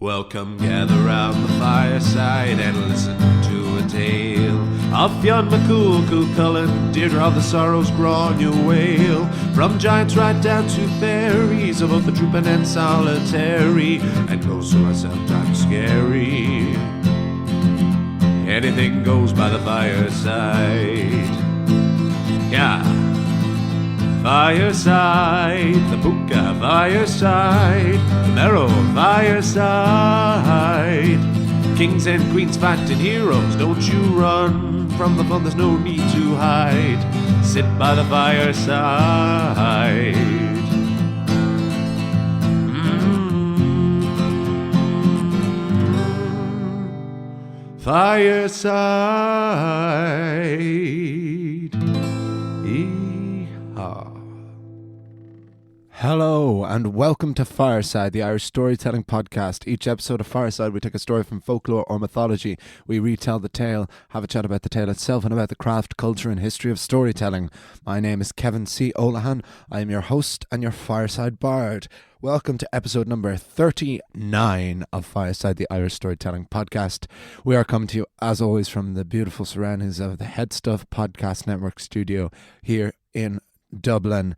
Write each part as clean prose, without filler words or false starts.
Welcome, gather round the fireside and listen to a tale of Fionn McCool, Cullen, Deirdre of the Sorrows, Grainne Whale. From giants right down to fairies, of both the trooping and solitary, and those who are sometimes scary. Anything goes by the fireside. Yeah. Fireside, the Puka fireside, the Marrow fireside. Kings and queens fighting heroes, don't you run from the fun, there's no need to hide. Sit by the fireside. Fireside. Hello and welcome to Fireside, the Irish storytelling podcast. Each episode of Fireside we take a story from folklore or mythology. We retell the tale, have a chat about the tale itself and about the craft, culture and history of storytelling. My name is Kevin C. Olahan. I am your host and your Fireside Bard. Welcome to episode number 39 of Fireside, the Irish storytelling podcast. We are coming to you as always from the beautiful surroundings of the Head Stuff Podcast Network studio here in Dublin.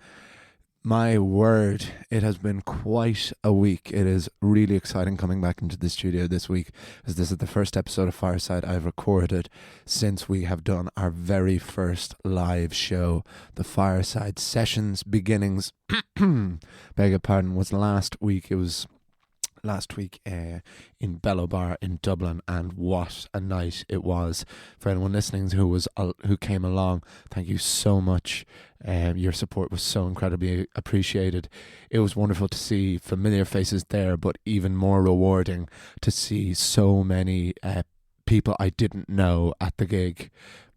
My word, it has been quite a week. It is really exciting coming back into the studio this week, as this is the first episode of Fireside I've recorded since we have done our very first live show. The Fireside Sessions beginnings, beg your pardon, was last week. It was last week in Bellow Bar in Dublin, and what a night it was. For anyone listening who came along, thank you so much. Your support was so incredibly appreciated. It was wonderful to see familiar faces there, but even more rewarding to see so many people I didn't know at the gig,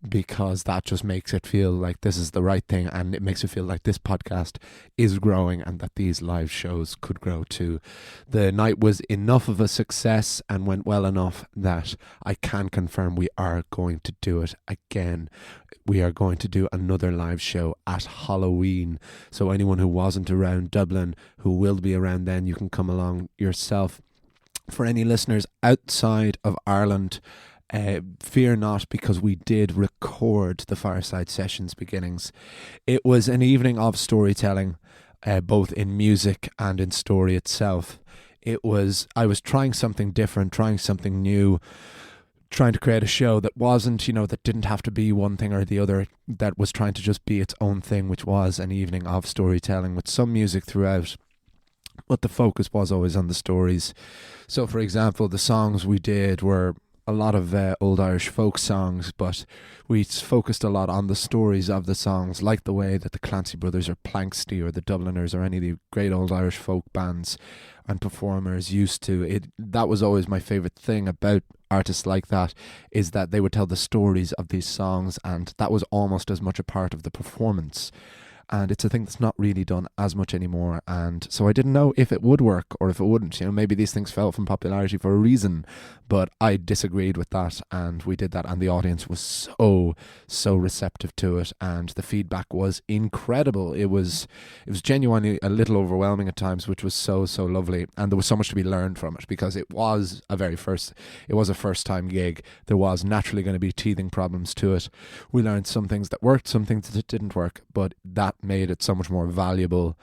because that just makes it feel like this is the right thing, and it makes it feel like this podcast is growing and that these live shows could grow too. The night was enough of a success and went well enough that I can confirm we are going to do it again. We are going to do another live show at Halloween, so anyone who wasn't around Dublin, who will be around then, you can come along yourself. For any listeners outside of Ireland, fear not, because we did record the Fireside Sessions beginnings. It was an evening of storytelling, both in music and in story itself. I was trying something different, trying something new, trying to create a show that wasn't, that didn't have to be one thing or the other, that was trying to just be its own thing, which was an evening of storytelling with some music throughout. But the focus was always on the stories. So, for example, the songs we did were a lot of old Irish folk songs, but we focused a lot on the stories of the songs, like the way that the Clancy Brothers or Planksty or the Dubliners or any of the great old Irish folk bands and performers used to. That was always my favourite thing about artists like that, is that they would tell the stories of these songs, and that was almost as much a part of the performance. And it's a thing that's not really done as much anymore, and so I didn't know if it would work or if it wouldn't. Maybe these things fell from popularity for a reason, but I disagreed with that, and we did that, and the audience was so receptive to it, and the feedback was incredible. It was genuinely a little overwhelming at times, which was so lovely, and there was so much to be learned from it, because it was a first time gig. There was naturally going to be teething problems to it. We learned some things that worked, some things that didn't work, but that made it so much more valuable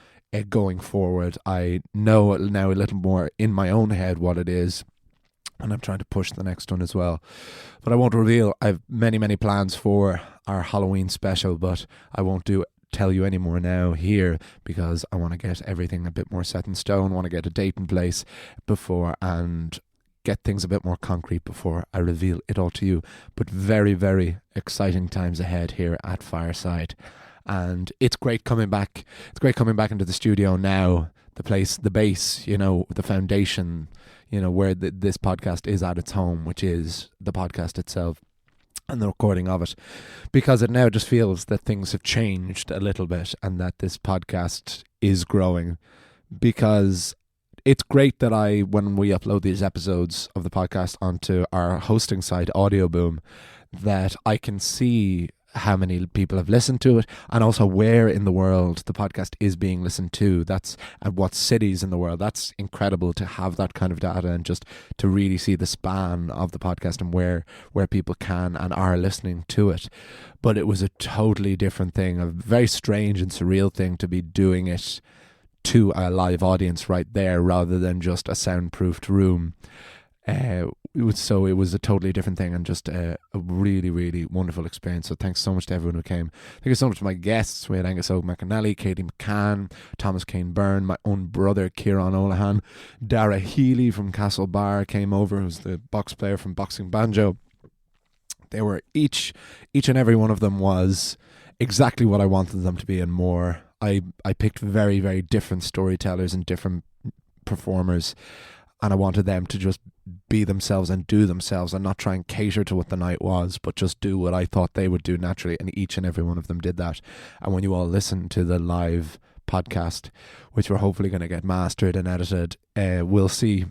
going forward. I know now a little more in my own head what it is, and I'm trying to push the next one as well. But I won't reveal. I have many plans for our Halloween special, but I won't tell you any more now here, because I want to get everything a bit more set in stone. I want to get a date in place before and get things a bit more concrete before I reveal it all to you. But very exciting times ahead here at Fireside. And it's great coming back. It's great coming back into the studio now. The place, the base, the foundation, where this podcast is at its home, which is the podcast itself and the recording of it. Because it now just feels that things have changed a little bit, and that this podcast is growing. Because it's great that when we upload these episodes of the podcast onto our hosting site, Audio Boom, that I can see how many people have listened to it, and also where in the world the podcast is being listened to. That's and what cities in the world. That's incredible to have that kind of data and just to really see the span of the podcast and where people can and are listening to it. But it was a totally different thing, a very strange and surreal thing to be doing it to a live audience right there rather than just a soundproofed room. It was a totally different thing and just a really, really wonderful experience. So thanks so much to everyone who came. Thank you so much to my guests. We had Angus O'McAnally, Katie McCann, Thomas Kane Byrne, my own brother Kieran O'Lahan, Dara Healy from Castlebar came over, who's the box player from Boxing Banjo. They were each and every one of them was exactly what I wanted them to be and more. I picked very, very different storytellers and different performers, and I wanted them to just be themselves and do themselves and not try and cater to what the night was, but just do what I thought they would do naturally, and each and every one of them did that. And when you all listen to the live podcast, which we're hopefully going to get mastered and edited, we'll see.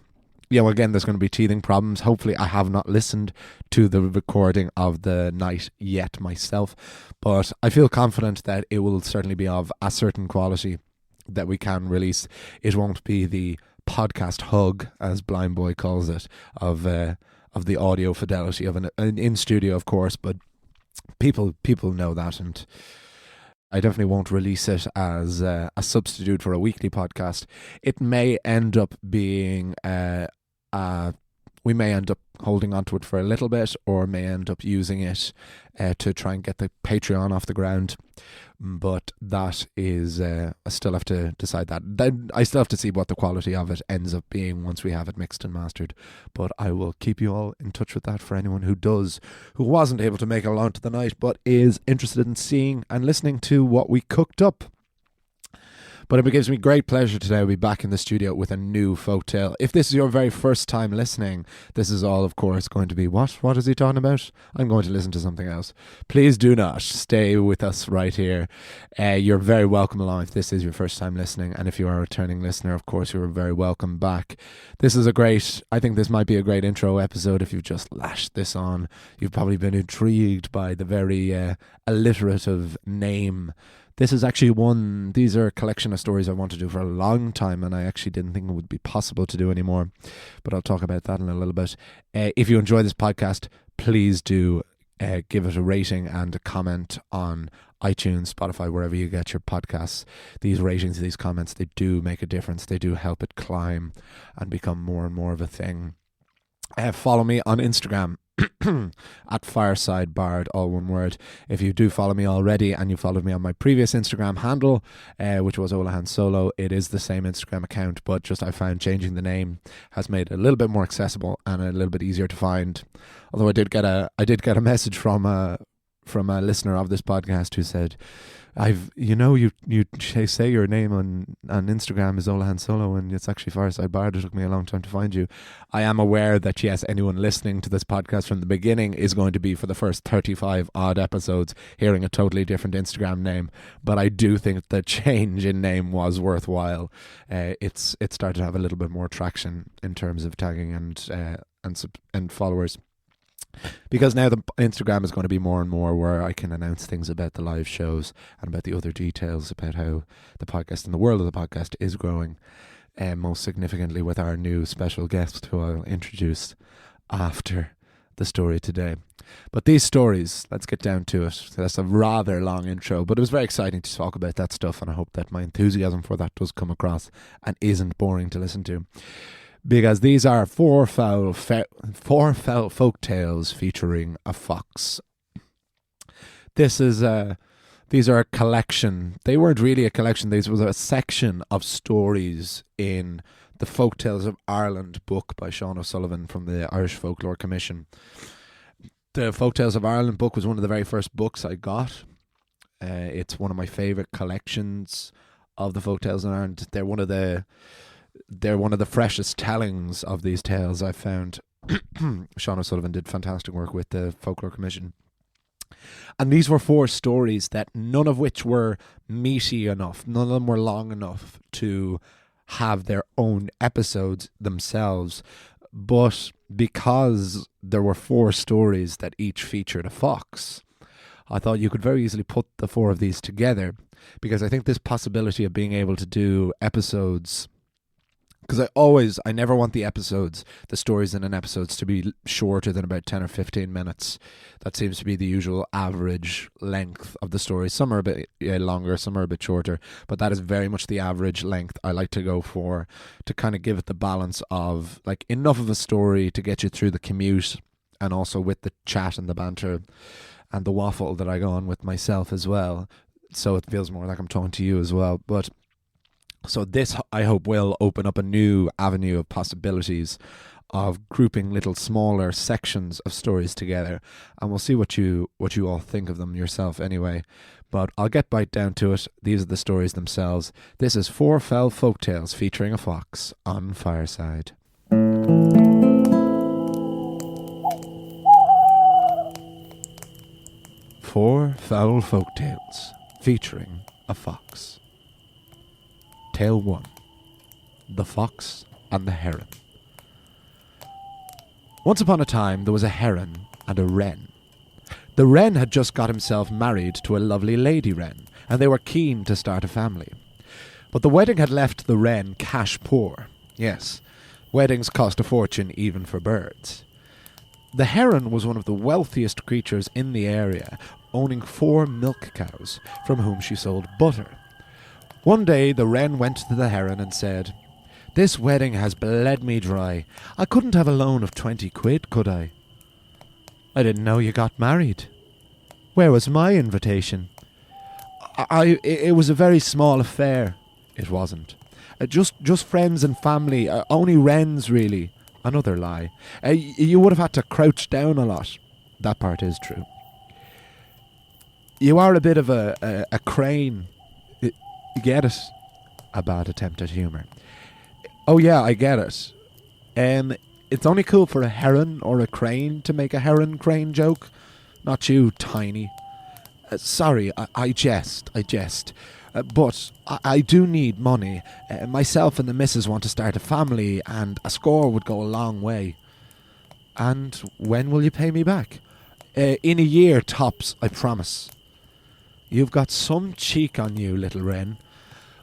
Yeah, well, again, there's going to be teething problems. Hopefully, I have not listened to the recording of the night yet myself, but I feel confident that it will certainly be of a certain quality that we can release. It won't be the podcast hug, as Blind Boy calls it, of the audio fidelity of an in studio, of course, but people know that, and I definitely won't release it as a substitute for a weekly podcast. It may end up being we may end up holding on to it for a little bit, or may end up using it to try and get the Patreon off the ground. But that is, I still have to decide that. I still have to see what the quality of it ends up being once we have it mixed and mastered. But I will keep you all in touch with that for anyone who wasn't able to make it along to the night, but is interested in seeing and listening to what we cooked up. But it gives me great pleasure today to be back in the studio with a new folktale. If this is your very first time listening, this is all, of course, going to be, what is he talking about? I'm going to listen to something else. Please do not stay with us right here. You're very welcome along if this is your first time listening. And if you are a returning listener, of course, you're very welcome back. I think this might be a great intro episode if you've just lashed this on. You've probably been intrigued by the very alliterative name. This is actually these are a collection of stories I want to do for a long time, and I actually didn't think it would be possible to do anymore, but I'll talk about that in a little bit. If you enjoy this podcast, please do give it a rating and a comment on iTunes, Spotify, wherever you get your podcasts. These ratings, these comments, they do make a difference. They do help it climb and become more and more of a thing. Follow me on Instagram at Fireside Bard, all one word. If you do follow me already and you followed me on my previous Instagram handle, which was Olahan Solo, it is the same Instagram account, but just I found changing the name has made it a little bit more accessible and a little bit easier to find. Although I did get a message from a listener of this podcast who said, you say your name on Instagram is Olahan Solo and it's actually Fireside Bard. It took me a long time to find you. I am aware that, yes, anyone listening to this podcast from the beginning is going to be, for the first 35 odd episodes, hearing a totally different Instagram name, but I do think the change in name was worthwhile. It started to have a little bit more traction in terms of tagging and followers. Because now the Instagram is going to be more and more where I can announce things about the live shows and about the other details about how the podcast and the world of the podcast is growing, most significantly with our new special guest who I'll introduce after the story today. But these stories, let's get down to it. That's a rather long intro, but it was very exciting to talk about that stuff, and I hope that my enthusiasm for that does come across and isn't boring to listen to. Because these are four foul folk tales featuring a fox. These are a collection. They weren't really a collection. This was a section of stories in the Folktales of Ireland book by Sean O'Sullivan from the Irish Folklore Commission. The Folktales of Ireland book was one of the very first books I got. It's one of my favourite collections of the Folktales in Ireland. They're one of the freshest tellings of these tales I've found. Sean O'Sullivan did fantastic work with the Folklore Commission. And these were four stories that none of which were meaty enough. None of them were long enough to have their own episodes themselves. But because there were four stories that each featured a fox, I thought you could very easily put the four of these together, because I think this possibility of being able to do episodes, because I never want the stories in an episodes to be shorter than about 10 or 15 minutes. That seems to be the usual average length of the story. Some are a bit longer, some are a bit shorter, but that is very much the average length I like to go for, to kind of give it the balance of like enough of a story to get you through the commute, and also with the chat and the banter and the waffle that I go on with myself as well. So it feels more like I'm talking to you as well. But so this, I hope, will open up a new avenue of possibilities of grouping little smaller sections of stories together, and we'll see what you all think of them yourself anyway. But I'll get right down to it. These are the stories themselves. This is Four Foul Folktales featuring a fox on Fireside. Four Foul Folktales featuring a fox. Tale 1. The Fox and the Heron. Once upon a time there was a heron and a wren. The wren had just got himself married to a lovely lady wren, and they were keen to start a family. But the wedding had left the wren cash poor. Yes, weddings cost a fortune even for birds. The heron was one of the wealthiest creatures in the area, owning 4 milk cows, from whom she sold butter. One day the wren went to the heron and said, "This wedding has bled me dry. I couldn't have a loan of 20 quid, could I?" "I didn't know you got married." "Where was my invitation?" It was a very small affair." "It wasn't. Just friends and family, only wrens really." "Another lie. You would have had to crouch down a lot." "That part is true." "You are a bit of a crane. You get it?" A bad attempt at humour. "Oh yeah, I get it. It's only cool for a heron or a crane to make a heron-crane joke. Not you, Tiny." "Sorry, I jest. But I do need money. Myself and the missus want to start a family, and a score would go a long way." "And when will you pay me back?" In a year, tops, I promise." "You've got some cheek on you, little wren.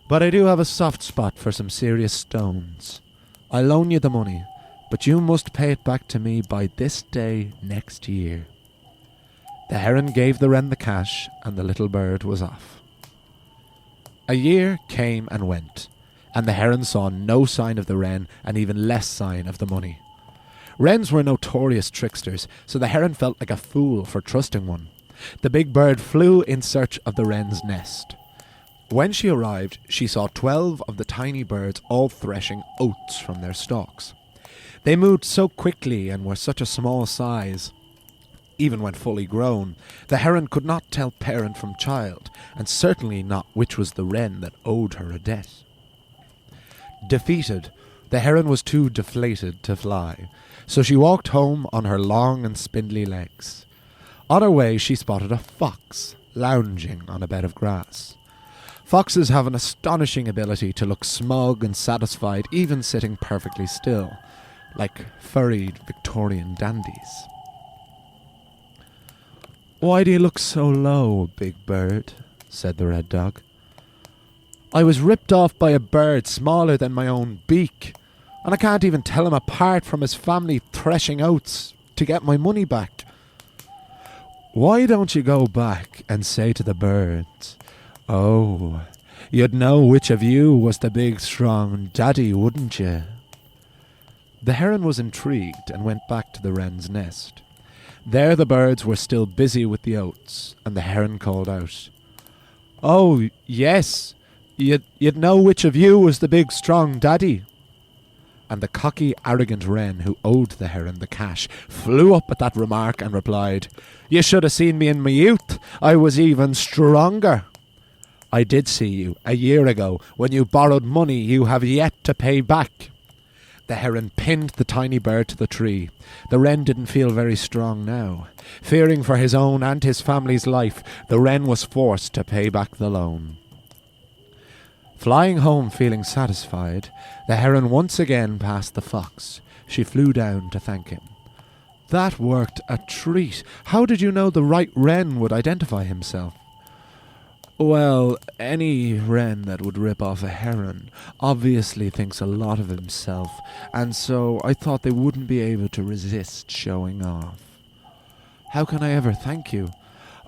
But I do have a soft spot for some serious stones. I'll loan you the money, but you must pay it back to me by this day next year." The heron gave the wren the cash, and the little bird was off. A year came and went, and the heron saw no sign of the wren, and even less sign of the money. Wrens were notorious tricksters, so the heron felt like a fool for trusting one. The big bird flew in search of the wren's nest. When she arrived, she saw 12 of the tiny birds all threshing oats from their stalks. They moved so quickly and were such a small size. Even when fully grown, the heron could not tell parent from child, and certainly not which was the wren that owed her a debt. Defeated, the heron was too deflated to fly, so she walked home on her long and spindly legs. On her way she spotted a fox lounging on a bed of grass. Foxes have an astonishing ability to look smug and satisfied even sitting perfectly still, like furried Victorian dandies. "Why do you look so low, big bird?" said the red dog. "I was ripped off by a bird smaller than my own beak, and I can't even tell him apart from his family threshing oats to get my money back." "Why don't you go back and say to the birds, 'Oh, you'd know which of you was the big strong daddy, wouldn't you?'" The heron was intrigued and went back to the wren's nest. There the birds were still busy with the oats, and the heron called out, "Oh, yes, you'd know which of you was the big strong daddy." And the cocky, arrogant wren who owed the heron the cash flew up at that remark and replied, "You should have seen me in my youth. I was even stronger." "I did see you a year ago when you borrowed money you have yet to pay back." The heron pinned the tiny bird to the tree. The wren didn't feel very strong now. Fearing for his own and his family's life, the wren was forced to pay back the loan. Flying home feeling satisfied, the heron once again passed the fox. She flew down to thank him. That worked a treat. How did you know the right wren would identify himself? Well, any wren that would rip off a heron obviously thinks a lot of himself, and so I thought they wouldn't be able to resist showing off. How can I ever thank you?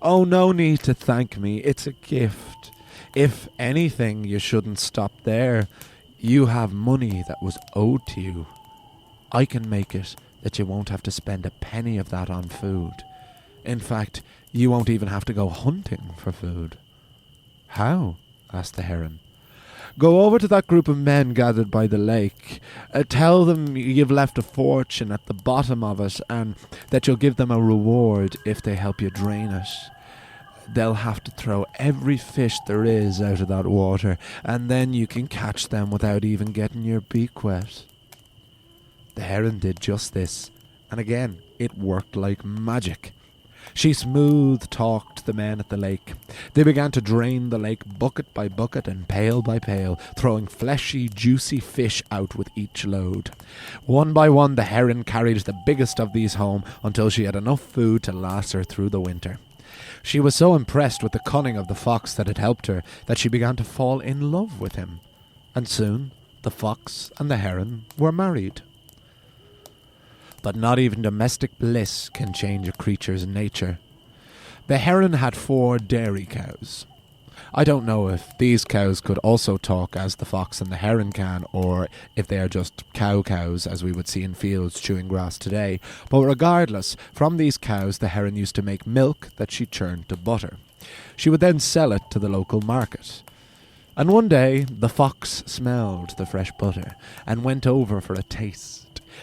Oh, no need to thank me. It's a gift. If anything, you shouldn't stop there. You have money that was owed to you. I can make it that you won't have to spend a penny of that on food. In fact, you won't even have to go hunting for food. How? Asked the heron. Go over to that group of men gathered by the lake. Tell them you've left a fortune at the bottom of it and that you'll give them a reward if they help you drain it. They'll have to throw every fish there is out of that water, and then you can catch them without even getting your beak wet. The heron did just this, and again it worked like magic. She smooth-talked the men at the lake. They began to drain the lake bucket by bucket and pail by pail, throwing fleshy, juicy fish out with each load. One by one the heron carried the biggest of these home until she had enough food to last her through the winter. She was so impressed with the cunning of the fox that had helped her that she began to fall in love with him. And soon the fox and the heron were married. But not even domestic bliss can change a creature's nature. The heron had 4 dairy cows. I don't know if these cows could also talk as the fox and the heron can, or if they are just cows as we would see in fields chewing grass today. But regardless, from these cows the heron used to make milk that she churned to butter. She would then sell it to the local market. And one day the fox smelled the fresh butter and went over for a taste.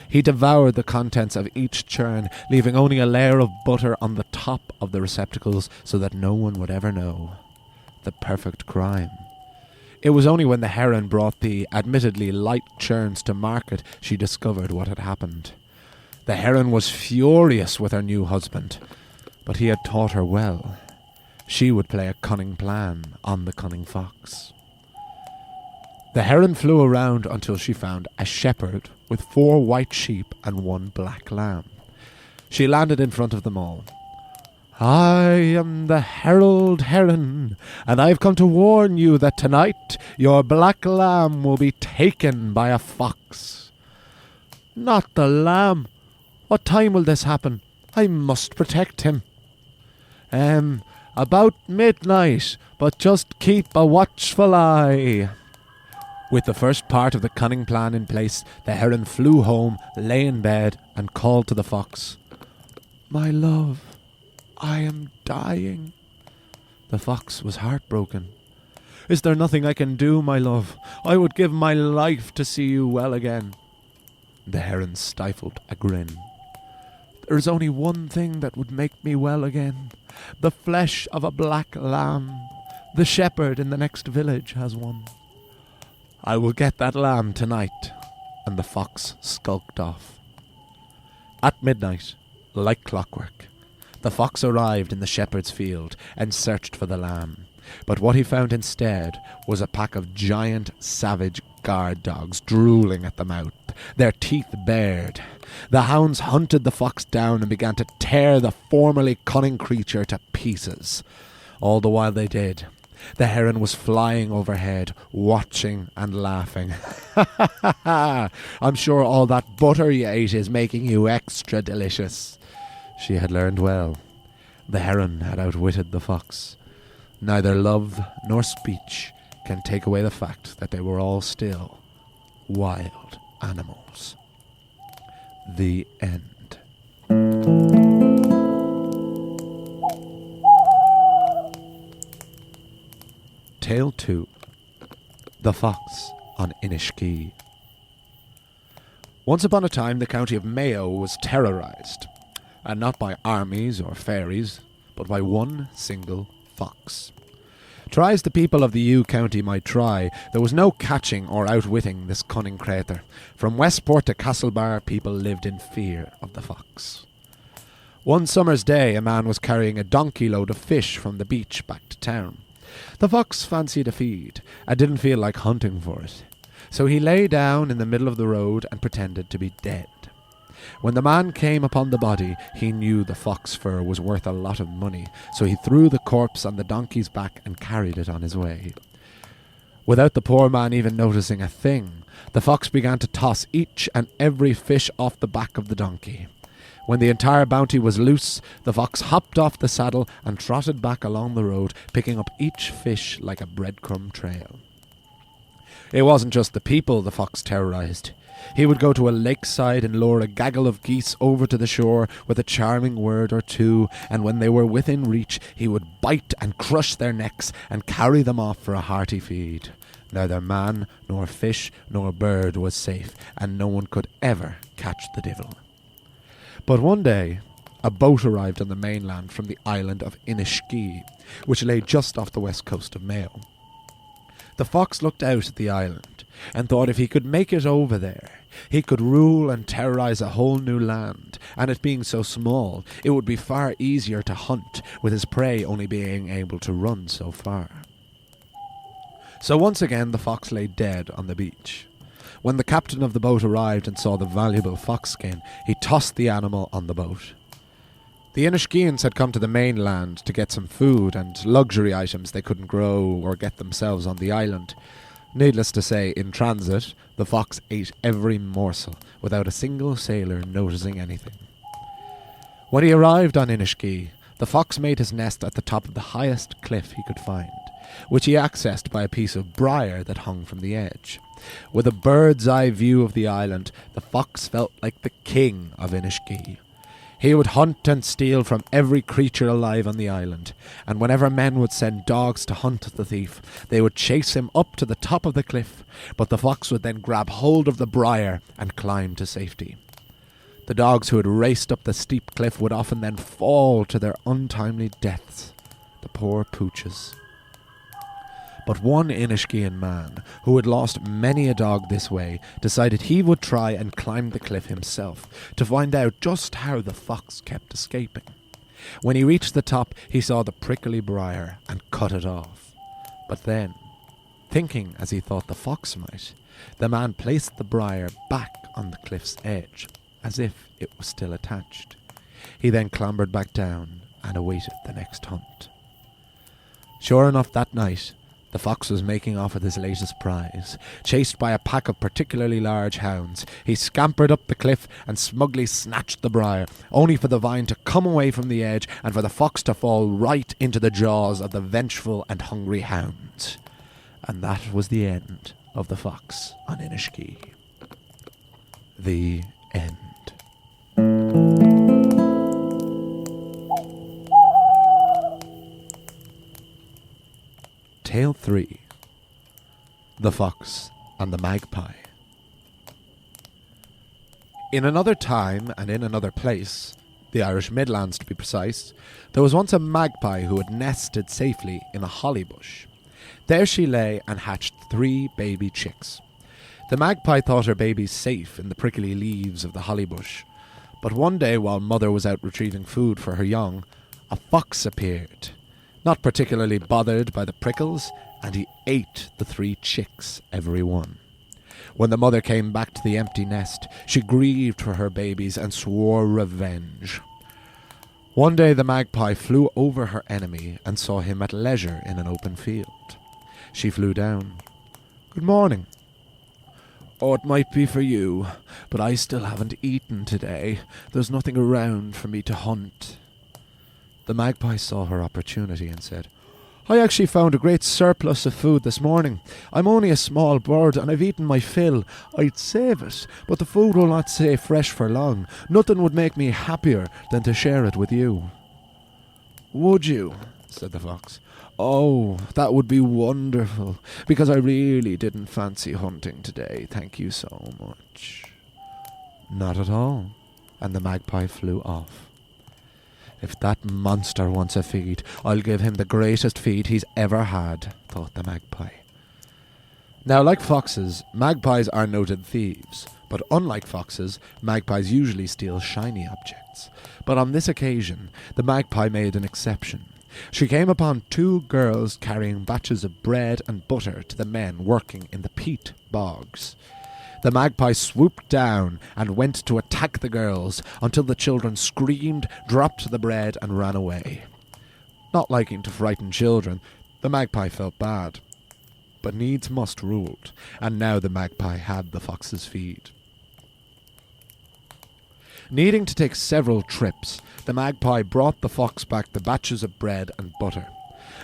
He devoured the contents of each churn, leaving only a layer of butter on the top of the receptacles so that no one would ever know. The perfect crime. It was only when the heron brought the admittedly light churns to market she discovered what had happened. The heron was furious with her new husband, but he had taught her well. She would play a cunning plan on the cunning fox. The heron flew around until she found a shepherd with 4 white sheep and 1 black lamb. She landed in front of them all. I am the herald heron, and I've come to warn you that tonight your black lamb will be taken by a fox. Not the lamb. What time will this happen? I must protect him. About midnight, but just keep a watchful eye. With the first part of the cunning plan in place, the heron flew home, lay in bed, and called to the fox. My love, I am dying. The fox was heartbroken. Is there nothing I can do, my love? I would give my life to see you well again. The heron stifled a grin. There is only one thing that would make me well again. The flesh of a black lamb. The shepherd in the next village has one. I will get that lamb tonight. And the fox skulked off. At midnight, like clockwork, the fox arrived in the shepherd's field and searched for the lamb. But what he found instead was a pack of giant, savage guard dogs drooling at the mouth, their teeth bared. The hounds hunted the fox down and began to tear the formerly cunning creature to pieces. All the while they did, the heron was flying overhead, watching and laughing. I'm sure all that butter you ate is making you extra delicious. She had learned well. The heron had outwitted the fox. Neither love nor speech can take away the fact that they were all still wild animals. The end. Tale 2. The Fox on Inishkea. Once upon a time the county of Mayo was terrorized, and not by armies or fairies, but by one single fox. Try as the people of the county might try, there was no catching or outwitting this cunning creature. From Westport to Castlebar, people lived in fear of the fox. One summer's day, a man was carrying a donkey load of fish from the beach back to town. The fox fancied a feed, and didn't feel like hunting for it. So he lay down in the middle of the road and pretended to be dead. When the man came upon the body, he knew the fox fur was worth a lot of money, so he threw the corpse on the donkey's back and carried it on his way. Without the poor man even noticing a thing, the fox began to toss each and every fish off the back of the donkey. When the entire bounty was loose, the fox hopped off the saddle and trotted back along the road, picking up each fish like a breadcrumb trail. It wasn't just the people the fox terrorized. He would go to a lakeside and lure a gaggle of geese over to the shore with a charming word or two, and when they were within reach, he would bite and crush their necks and carry them off for a hearty feed. Neither man, nor fish, nor bird was safe, and no one could ever catch the devil. But one day, a boat arrived on the mainland from the island of Inishkee, which lay just off the west coast of Mayo. The fox looked out at the island and thought if he could make it over there, he could rule and terrorize a whole new land, and it being so small, it would be far easier to hunt, with his prey only being able to run so far. So once again the fox lay dead on the beach. When the captain of the boat arrived and saw the valuable fox skin, he tossed the animal on the boat. The Inishkeans had come to the mainland to get some food and luxury items they couldn't grow or get themselves on the island. Needless to say, in transit, the fox ate every morsel without a single sailor noticing anything. When he arrived on Inishkee, the fox made his nest at the top of the highest cliff he could find, which he accessed by a piece of briar that hung from the edge. With a bird's eye view of the island, the fox felt like the king of Inishkee. He would hunt and steal from every creature alive on the island, and whenever men would send dogs to hunt the thief, they would chase him up to the top of the cliff, but the fox would then grab hold of the briar and climb to safety. The dogs who had raced up the steep cliff would often then fall to their untimely deaths. The poor pooches. But one Inishkean man, who had lost many a dog this way, decided he would try and climb the cliff himself, to find out just how the fox kept escaping. When he reached the top, he saw the prickly briar and cut it off. But then, thinking as he thought the fox might, the man placed the briar back on the cliff's edge, as if it was still attached. He then clambered back down and awaited the next hunt. Sure enough, that night, the fox was making off with his latest prize. Chased by a pack of particularly large hounds, he scampered up the cliff and smugly snatched the briar, only for the vine to come away from the edge and for the fox to fall right into the jaws of the vengeful and hungry hounds. And that was the end of the fox on Inishkee. The end. Tale 3. The Fox and the Magpie. In another time and in another place, the Irish Midlands to be precise, there was once a magpie who had nested safely in a holly bush. There she lay and hatched 3 baby chicks. The magpie thought her babies safe in the prickly leaves of the holly bush, but one day while mother was out retrieving food for her young, a fox appeared. Not particularly bothered by the prickles, and he ate the 3 chicks, every one. When the mother came back to the empty nest, she grieved for her babies and swore revenge. One day the magpie flew over her enemy and saw him at leisure in an open field. She flew down. "Good morning." "Oh, it might be for you, but I still haven't eaten today. There's nothing around for me to hunt." The magpie saw her opportunity and said, "I actually found a great surplus of food this morning. I'm only a small bird and I've eaten my fill. I'd save it, but the food will not stay fresh for long. Nothing would make me happier than to share it with you." "Would you?" said the fox. "Oh, that would be wonderful, because I really didn't fancy hunting today. Thank you so much." "Not at all," and the magpie flew off. "If that monster wants a feed, I'll give him the greatest feed he's ever had," thought the magpie. Now, like foxes, magpies are noted thieves, but unlike foxes, magpies usually steal shiny objects. But on this occasion, the magpie made an exception. She came upon 2 girls carrying batches of bread and butter to the men working in the peat bogs. The magpie swooped down and went to attack the girls until the children screamed, dropped the bread, and ran away. Not liking to frighten children, the magpie felt bad. But needs must ruled, and now the magpie had the fox's feed. Needing to take several trips, the magpie brought the fox back the batches of bread and butter.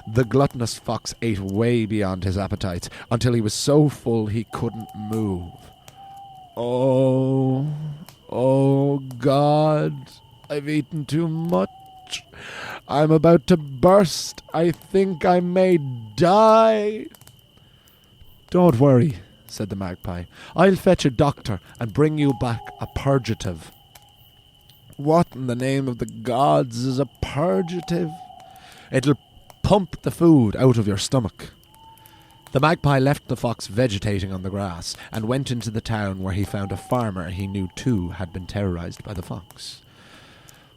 The gluttonous fox ate way beyond his appetite until he was so full he couldn't move. Oh God, I've eaten too much. I'm about to burst. I think I may die. Don't worry, said the magpie. I'll fetch a doctor and bring you back a purgative. What in the name of the gods is a purgative? It'll pump the food out of your stomach. The magpie left the fox vegetating on the grass and went into the town, where he found a farmer he knew too had been terrorized by the fox.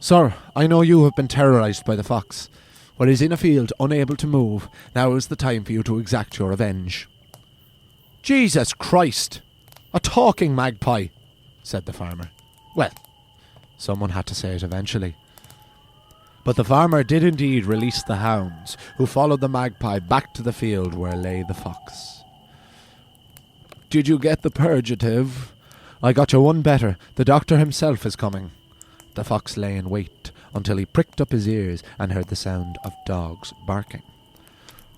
Sir, I know you have been terrorized by the fox. When he's in a field, unable to move, now is the time for you to exact your revenge. Jesus Christ! A talking magpie, said the farmer. Well, someone had to say it eventually. But the farmer did indeed release the hounds, who followed the magpie back to the field where lay the fox. Did you get the purgative? I got you one better. The doctor himself is coming. The fox lay in wait until he pricked up his ears and heard the sound of dogs barking.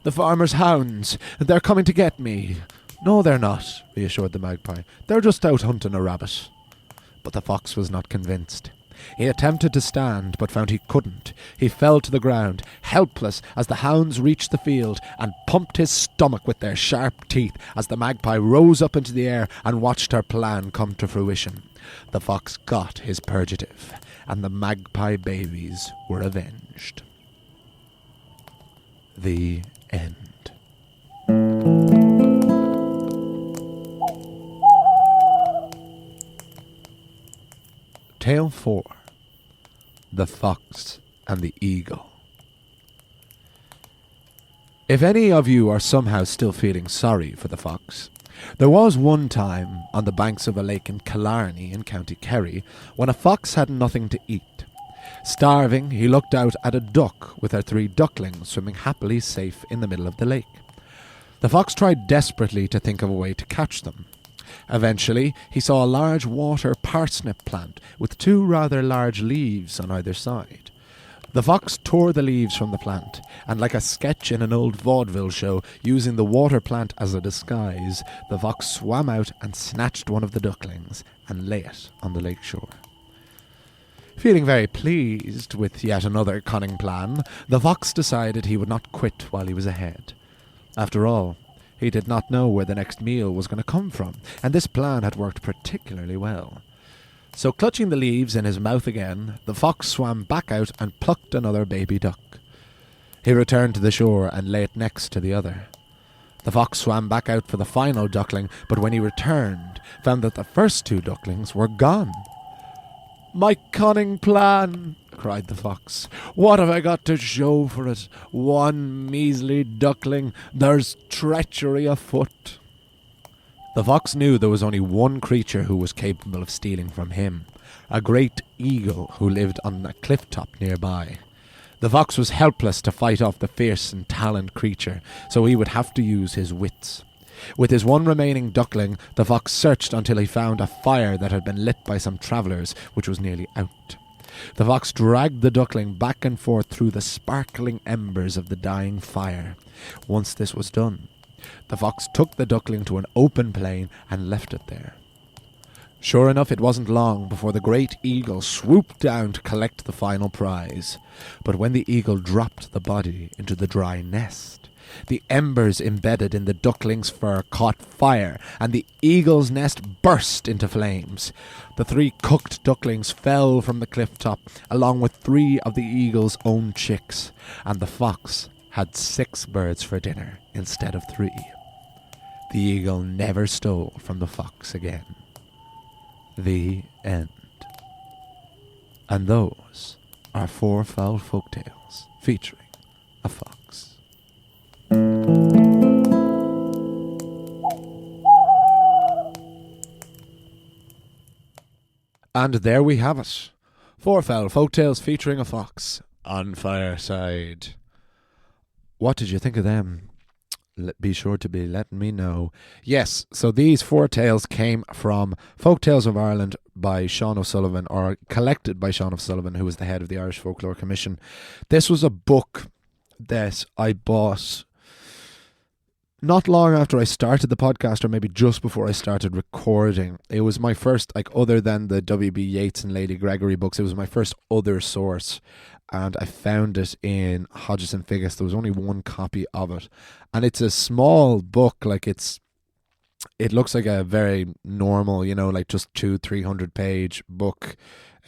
The farmer's hounds! They're coming to get me! No, they're not, reassured the magpie. They're just out hunting a rabbit. But the fox was not convinced. He attempted to stand, but found he couldn't. He fell to the ground, helpless, as the hounds reached the field, and pumped his stomach with their sharp teeth as the magpie rose up into the air and watched her plan come to fruition. The fox got his purgative, and the magpie babies were avenged. The end. Tale 4. The Fox and the Eagle. If any of you are somehow still feeling sorry for the fox, there was one time on the banks of a lake in Killarney in County Kerry when a fox had nothing to eat. Starving, he looked out at a duck with her 3 ducklings swimming happily safe in the middle of the lake. The fox tried desperately to think of a way to catch them. Eventually, he saw a large water parsnip plant with 2 rather large leaves on either side. The fox tore the leaves from the plant, and like a sketch in an old vaudeville show, using the water plant as a disguise, the fox swam out and snatched one of the ducklings and lay it on the lake shore. Feeling very pleased with yet another cunning plan, the fox decided he would not quit while he was ahead. After all, he did not know where the next meal was going to come from, and this plan had worked particularly well. So clutching the leaves in his mouth again, the fox swam back out and plucked another baby duck. He returned to the shore and lay it next to the other. The fox swam back out for the final duckling, but when he returned, found that the first 2 ducklings were gone. "My cunning plan!" cried the fox. "What have I got to show for it? One measly duckling. There's treachery afoot." The fox knew there was only one creature who was capable of stealing from him, a great eagle who lived on a cliff top nearby. The fox was helpless to fight off the fierce and taloned creature, so he would have to use his wits. With his one remaining duckling, the fox searched until he found a fire that had been lit by some travellers, which was nearly out. The fox dragged the duckling back and forth through the sparkling embers of the dying fire. Once this was done, the fox took the duckling to an open plain and left it there. Sure enough, it wasn't long before the great eagle swooped down to collect the final prize. But when the eagle dropped the body into the dry nest, the embers embedded in the duckling's fur caught fire, and the eagle's nest burst into flames. The 3 cooked ducklings fell from the cliff top, along with 3 of the eagle's own chicks, and the fox had 6 birds for dinner instead of 3. The eagle never stole from the fox again. The end. And those are 4 foul folk tales featuring a fox. And there we have it. Fourfell Folktales featuring a fox on Fireside. What did you think of them? Be sure to be letting me know. Yes, so these 4 tales came from Folktales of Ireland by Sean O'Sullivan, or collected by Sean O'Sullivan, who was the head of the Irish Folklore Commission. This was a book that I bought not long after I started the podcast, or maybe just before I started recording. It was my first, like, other than the W.B. Yeats and Lady Gregory books, it was my first other source. And I found it in Hodgson Figgis. There was only one copy of it. And it's a small book, like it looks like a very normal, like just 200-300 page book,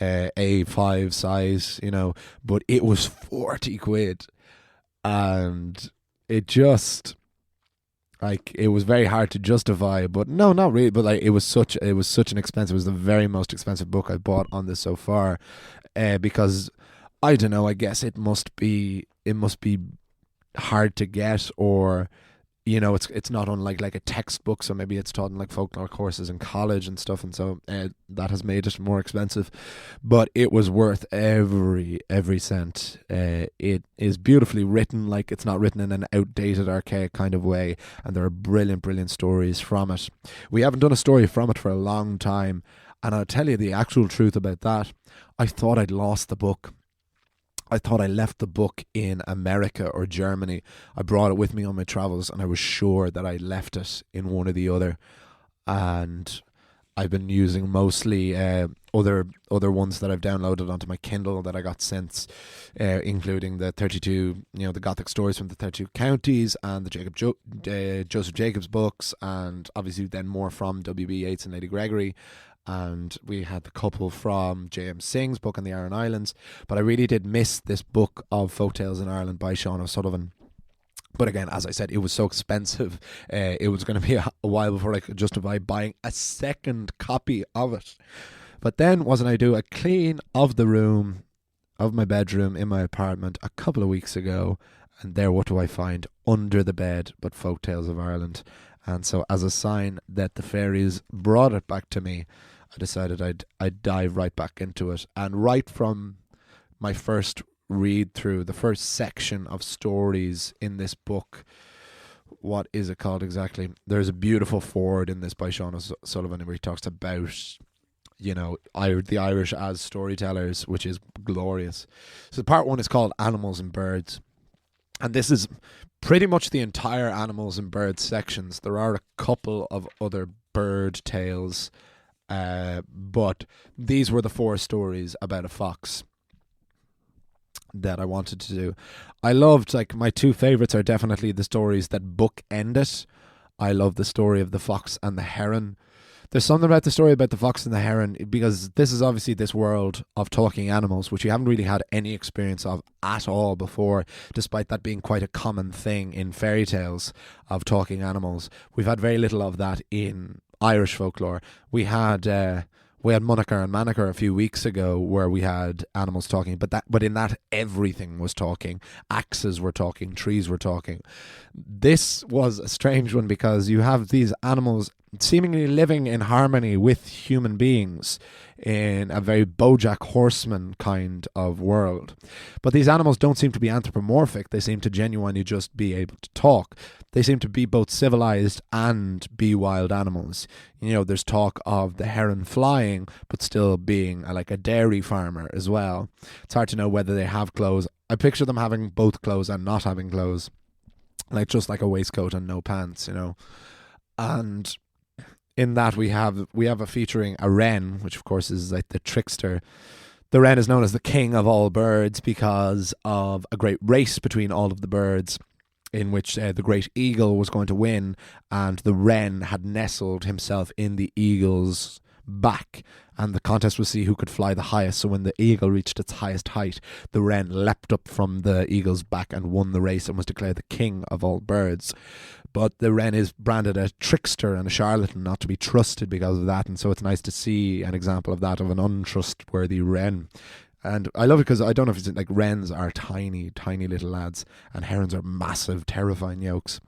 A5 size, but it was 40 quid. And it just, like, it was very hard to justify, but no, not really. But like, it was such an expensive. It was the very most expensive book I bought on this so far, because I don't know. I guess it must be hard to get, or it's not unlike like a textbook. So maybe it's taught in like folklore courses in college and stuff, and so that has made it more expensive. But it was worth every cent. It is beautifully written. Like, it's not written in an outdated, archaic kind of way, and there are brilliant stories from it. We haven't done a story from it for a long time, and I'll tell you the actual truth about that. I thought I'd lost the book. I thought I left the book in America or Germany. I brought it with me on my travels, and I was sure that I left it in one or the other. And I've been using mostly other ones that I've downloaded onto my Kindle that I got since, including the 32, the Gothic stories from the 32 counties, and the Joseph Jacobs books, and obviously then more from W.B. Yeats and Lady Gregory. And we had the couple from J.M. Singh's book on the Aran Islands. But I really did miss this book of Folktales in Ireland by Sean O'Sullivan. But again, as I said, it was so expensive. It was going to be a while before I could justify buying a second copy of it. But then, wasn't I do a clean of the room, of my bedroom in my apartment a couple of weeks ago. And there, what do I find? Under the bed, but Folktales of Ireland. And so, as a sign that the fairies brought it back to me, I decided I'd dive right back into it. And right from my first read through, the first section of stories in this book, what is it called exactly? There's a beautiful foreword in this by Sean O'Sullivan where he talks about, the Irish as storytellers, which is glorious. So part 1 is called Animals and Birds. And this is pretty much the entire animals and birds sections. There are a couple of other bird tales, but these were the 4 stories about a fox that I wanted to do. I loved, like, my 2 favourites are definitely the stories that bookend it. I love the story of the fox and the heron. There's something about the story about the fox and the heron, because this is obviously this world of talking animals, which you haven't really had any experience of at all before, despite that being quite a common thing in fairy tales of talking animals. We've had very little of that in Irish folklore. We had Munachar and Manachar a few weeks ago where we had animals talking, but in that everything was talking. Axes were talking, trees were talking. This was a strange one because you have these animals seemingly living in harmony with human beings in a very BoJack Horseman kind of world. But these animals don't seem to be anthropomorphic. They seem to genuinely just be able to talk. They seem to be both civilized and be wild animals. There's talk of the heron flying, but still being like a dairy farmer as well. It's hard to know whether they have clothes. I picture them having both clothes and not having clothes. Like just like a waistcoat and no pants, And in that we have a featuring a wren, which of course is like the trickster. The wren is known as the king of all birds because of a great race between all of the birds, in which the great eagle was going to win, and the wren had nestled himself in the eagle's back, and the contest was to see who could fly the highest. So when the eagle reached its highest height, the wren leapt up from the eagle's back and won the race and was declared the king of all birds. But the wren is branded a trickster and a charlatan, not to be trusted because of that, and so it's nice to see an example of that, of an untrustworthy wren. And I love it because I don't know if it's like wrens are tiny, tiny little lads, and herons are massive, terrifying yokes.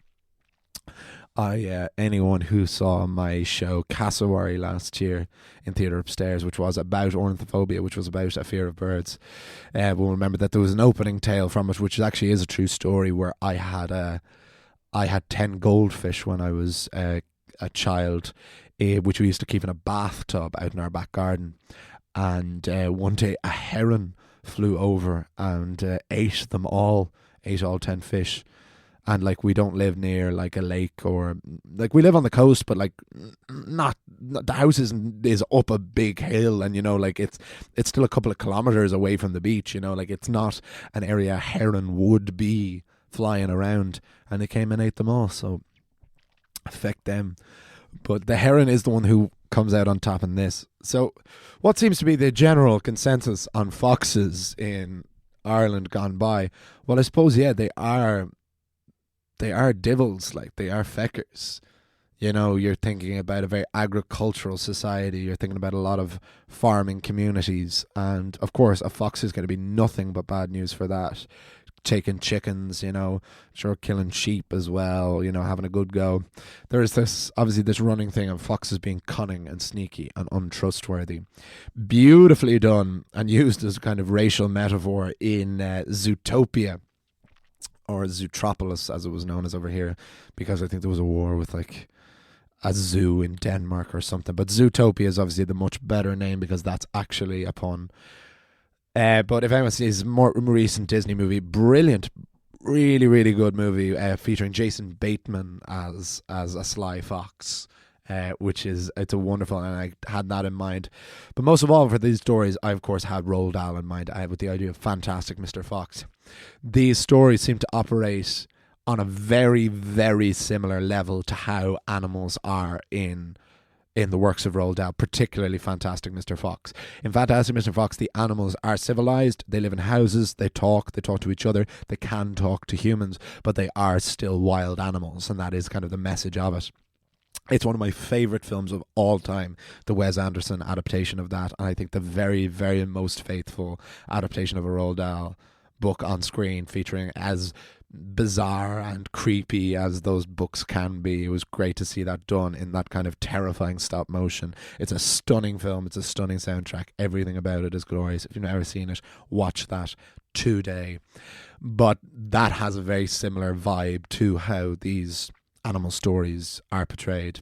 Anyone who saw my show Cassowary last year in Theatre Upstairs, which was about ornithophobia, which was about a fear of birds, will remember that there was an opening tale from it, which actually is a true story, where I had 10 goldfish when I was a child, which we used to keep in a bathtub out in our back garden. And one day a heron flew over and ate all 10 fish. And like, we don't live near like a lake, or like, we live on the coast, but like, not the house is up a big hill, and you know, like, it's still a couple of kilometers away from the beach, you know, like, it's not an area a heron would be flying around, and they came and ate them all. So affect them. But the heron is the one who comes out on top in this. So what seems to be the general consensus on foxes in Ireland gone by? Well, I suppose, yeah, they are divils, like, they are feckers. You know, you're thinking about a very agricultural society, you're thinking about a lot of farming communities, and of course a fox is going to be nothing but bad news for that. Taking chickens, you know, sure, killing sheep as well, you know, having a good go. There is this running thing of foxes being cunning and sneaky and untrustworthy. Beautifully done and used as a kind of racial metaphor in Zootopia, or Zootropolis as it was known as over here, because I think there was a war with like a zoo in Denmark or something. But Zootopia is obviously the much better name, because that's actually a pun. But if anyone sees more recent Disney movie, brilliant, really, really good movie, featuring Jason Bateman as a sly fox, it's a wonderful, and I had that in mind. But most of all, for these stories, I of course had Roald Dahl in mind, with the idea of Fantastic Mr. Fox. These stories seem to operate on a very, very similar level to how animals are in the works of Roald Dahl, particularly Fantastic Mr. Fox. In Fantastic Mr. Fox, the animals are civilized, they live in houses, they talk to each other, they can talk to humans, but they are still wild animals, and that is kind of the message of it. It's one of my favourite films of all time, the Wes Anderson adaptation of that, and I think the very, very most faithful adaptation of a Roald Dahl book on screen, featuring as bizarre and creepy as those books can be. It was great to see that done in that kind of terrifying stop motion. It's a stunning film, it's a stunning soundtrack, everything about it is glorious. If you've never seen it, watch that today. But that has a very similar vibe to how these animal stories are portrayed.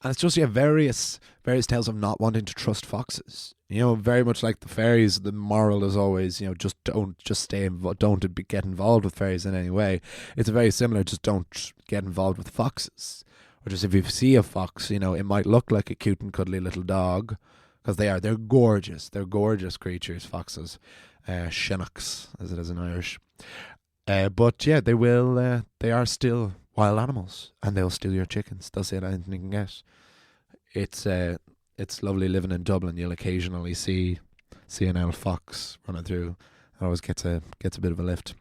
And it's just, yeah, various tales of not wanting to trust foxes. You know, very much like the fairies, the moral is always, you know, don't get involved with fairies in any way. It's very similar, just don't get involved with foxes. Or just, if you see a fox, you know, it might look like a cute and cuddly little dog, because they're gorgeous. They're gorgeous creatures, foxes. Shinnocks, as it is in Irish. But yeah, they are still wild animals, and they'll steal your chickens. They'll steal anything you can get. It's lovely living in Dublin. You'll occasionally see an old fox running through. It always gets a bit of a lift.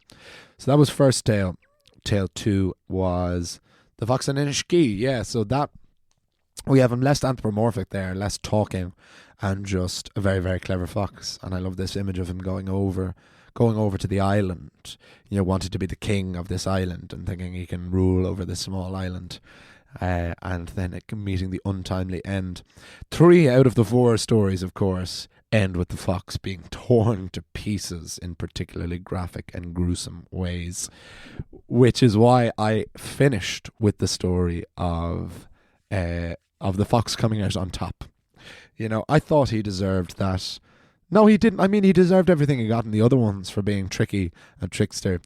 So that was first tale. Tale 2 was the Fox and Inishki. Yeah, so that we have him less anthropomorphic there, less talking, and just a very, very clever fox. And I love this image of him going over to the island, you know, wanting to be the king of this island and thinking he can rule over this small island, and then meeting the untimely end. 3 out of the 4 stories, of course, end with the fox being torn to pieces in particularly graphic and gruesome ways, which is why I finished with the story of the fox coming out on top. You know, I thought he deserved that. No, he didn't. I mean, he deserved everything he got in the other ones for being tricky and trickster.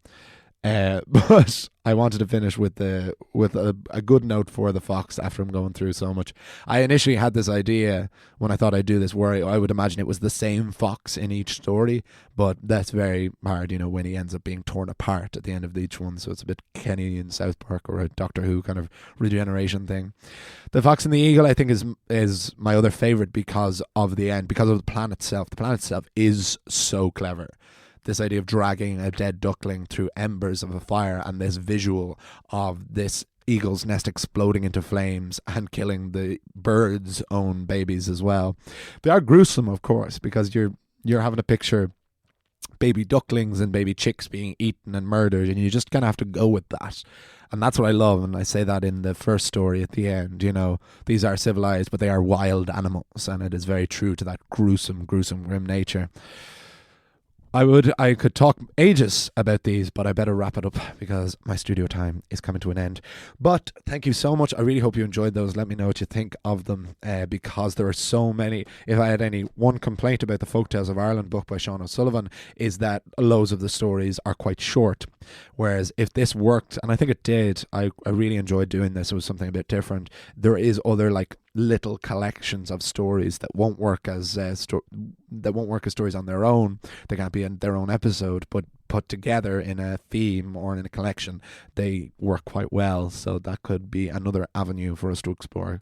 But I wanted to finish with a good note for the fox after I'm going through so much. I initially had this idea when I thought I'd do this where I would imagine it was the same fox in each story, but that's very hard, you know, when he ends up being torn apart at the end of each one. So it's a bit Kenny in South Park or a Doctor Who kind of regeneration thing. The Fox and the Eagle, I think, is my other favourite because of the end, because of the plan itself. The plan itself is so clever. This idea of dragging a dead duckling through embers of a fire, and this visual of this eagle's nest exploding into flames and killing the bird's own babies as well. They are gruesome, of course, because you're having to picture baby ducklings and baby chicks being eaten and murdered, and you just kind of have to go with that. And that's what I love, and I say that in the first story at the end. These are civilized, but they are wild animals, and it is very true to that gruesome, grim nature. I could talk ages about these, but I better wrap it up because my studio time is coming to an end. But thank you so much. I really hope you enjoyed those. Let me know what you think of them, because there are so many. If I had any one complaint about the Folktales of Ireland book by Sean O'Sullivan, is that loads of the stories are quite short. Whereas if this worked, and I think it did, I really enjoyed doing this. It was something a bit different. There is other little collections of stories that won't work as stories on their own. They can't be in their own episode, but put together in a theme or in a collection, they work quite well. So that could be another avenue for us to explore.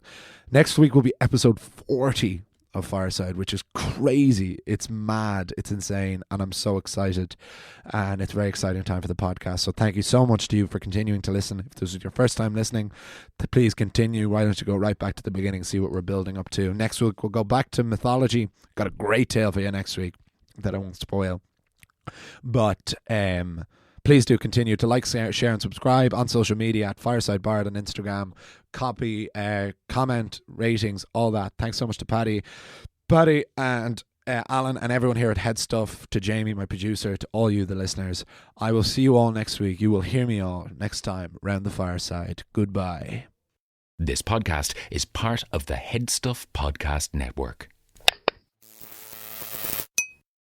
Next week will be episode 40 of Fireside, which is crazy. It's mad. It's insane. And I'm so excited. And it's a very exciting time for the podcast. So thank you so much to you for continuing to listen. If this is your first time listening, please continue. Why don't you go right back to the beginning, see what we're building up to. Next week, we'll go back to mythology. Got a great tale for you next week that I won't spoil. But please do continue to like, share and subscribe on social media at Fireside Bard on Instagram. Copy, comment, ratings, all that. Thanks so much to Paddy and Alan and everyone here at Head Stuff, to Jamie, my producer, to all you, the listeners. I will see you all next week. You will hear me all next time round the fireside. Goodbye. This podcast is part of the Head Stuff Podcast Network.